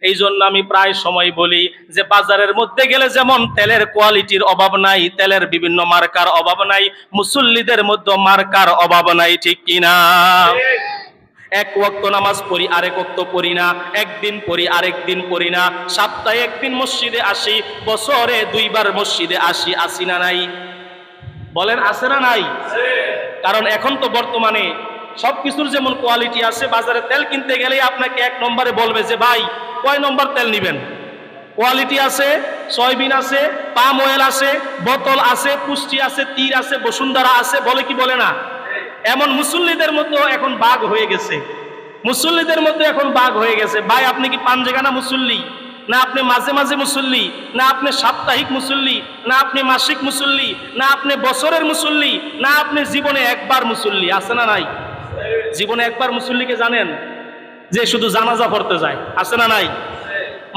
এই জন্য আমি প্রায় সময় বলি যে বাজারের মধ্যে গেলে যেমন তেলের কোয়ালিটির অভাব নাই, তেলের বিভিন্ন মার্কার অভাব নাই, মুসল্লিদের মধ্যে মার্কার অভাব নাই, ঠিক কিনা? এক ওয়াক্ত নামাজ পড়ি, আরেক ওয়াক্ত পড়ি না, একদিন পড়ি, আরেক দিন পড়ি না, সপ্তাহে একদিন মসজিদে আসি, বছরে দুইবার মসজিদে আসি, আসি না নাই? বলেন আছে না নাই? কারণ এখন তো বর্তমানে সবকিছুর যেমন কোয়ালিটি আছে, বাজারে তেল কিনতে গেলেই আপনাকে এক নম্বরে বলবে যে ভাই কয় নম্বর তেল নিবেন। কোয়ালিটি আছে, সয়াবিন আছে, পাম অয়েল আছে, বোতল আছে, পুষ্টি আছে, তীর আছে, বসুন্ধরা আছে, বলে কি বলে না? এমন মুসল্লিদের মধ্যে এখন বাঘ হয়ে গেছে, মুসল্লিদের মধ্যে এখন বাঘ হয়ে গেছে। ভাই আপনি কি পাঞ্জেগানা মুসল্লি, না আপনি মাঝে মাঝে মুসল্লি, না আপনি সাপ্তাহিক মুসল্লি, না আপনি মাসিক মুসল্লি, না আপনি বছরের মুসল্লি, না আপনি জীবনে একবার মুসল্লি? আছে না নাই? জীবনে একবার মুসল্লিকে জানেন? যে শুধু জানাজা পড়তে যায়, আছে না নাই?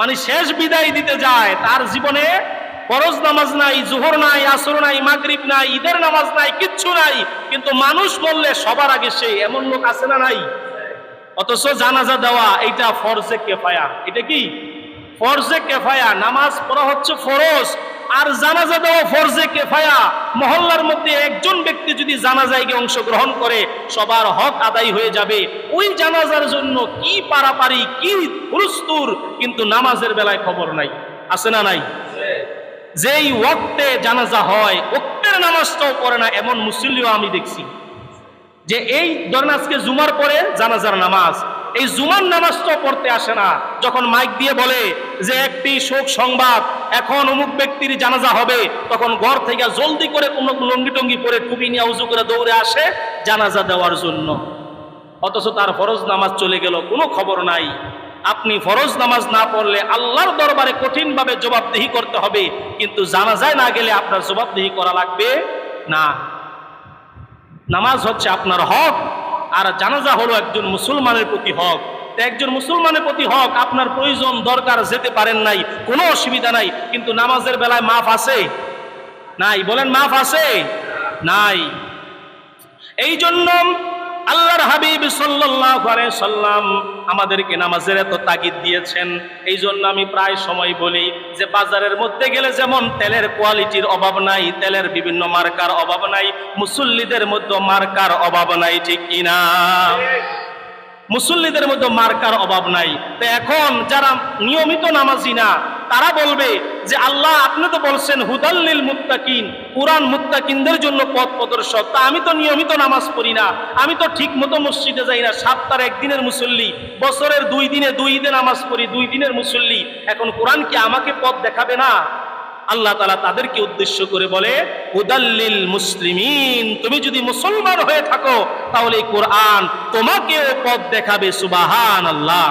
মানে শেষ বিদায় দিতে যায়, তার জীবনে ফরজ নামাজ নাই, জোহর নাই, আসর নাই, মাগরিব নাই, ঈদের নামাজ নাই, কিচ্ছু নাই, কিন্তু মানুষ বললে সবার আগে সে, এমন লোক আছে না নাই? অথচ জানাজা দেওয়া এটা ফরজে কেফায়া। এটা কি? ফরজে কেফায়া। নামাজ পড়া হচ্ছে ফরজ, আর জানাজা দেওয়া ফরজে কেফায়া। মহল্লার মধ্যে একজন ব্যক্তি যদি জানাজায় গিয়ে অংশগ্রহণ করে, সবার হক আদায় হয়ে যাবে। ওই জানাজার জন্য কি পারাপারি, কি হুলস্থুল, কিন্তু নামাজের বেলায় খবর নাই, আছে না নাই? যেই ওয়াক্তে জানাজা হয়, ওয়াক্তের নামাজটাও পড়ে না এমন মুসল্লিও আমি দেখছি। যে এই ধরেন আজকে জুমার পরে জানাজার নামাজ, এই জুমার নামাজটাও পড়তে আসে না। যখন মাইক দিয়ে বলে যে একটি শোক সংবাদ, এখন অমুক ব্যক্তির জানাজা হবে, তখন ঘর থেকে জলদি করে কোনো লঙ্গি টঙ্গি পরে টুপি নিয়ে উজু করে দৌড়ে আসে জানাজা দেওয়ার জন্য। অথচ তার ফরজ নামাজ চলে গেল, কোনো খবর নাই। আপনি ফরজ নামাজ না পড়লে আল্লাহর দরবারে কঠিনভাবে জবাবদিহি করতে হবে, কিন্তু জানাজায় না গেলে আপনার জবাবদিহি করা লাগবে না। নামাজ হচ্ছে আপনার হক, আর জানাজা হলো একজন মুসলমানের প্রতি হক। একজন মুসলমানের প্রতি হক, আপনার প্রয়োজন দরকার, যেতে পারেন নাই, কোনো অসুবিধা নাই, কিন্তু নামাজের বেলায় মাফ আছে? নাই। বলেন মাফ আছে? নাই। এই জন্য আল্লাহর হাবিব সাল্লাল্লাহু আলাইহি সাল্লাম আমাদেরকে নামাজের এত তাগিদ দিয়েছেন। এই জন্য আমি প্রায় সময় বলি যে বাজারের মধ্যে গেলে যেমন তেলের কোয়ালিটির অভাব নাই, তেলের বিভিন্ন মার্কার অভাব নাই, মুসল্লিদের মধ্যে মার্কার অভাব নাই, ঠিক কিনা? মুসল্লিদের মধ্যে মার্কার অভাব নাই। তো এখন যারা নিয়মিত নামাজি না, তারা বলবে যে আল্লাহ আপনি তো বলছেন হুদাল্লিল মুত্তাকিন, কুরআন মুত্তাকিনদের জন্য পথ প্রদর্শক। তা আমি তো নিয়মিত নামাজ পড়ি না, আমি তো ঠিক মতো মসজিদে যাই না, সপ্তাহের একদিনের মুসল্লি, বছরের 2 দিনে 2 ঈদে নামাজ পড়ি, 2 দিনের মুসল্লি, এখন কোরআন কি আমাকে পথ দেখাবে না? আল্লাহ তাআলা তাদেরকে উদ্দেশ্য করে বলে হুদাল্লিল মুসলিমিন, তুমি যদি মুসলমান হয়ে থাকো তাহলে কোরআন তোমাকেও পথ দেখাবে। সুবহানাল্লাহ।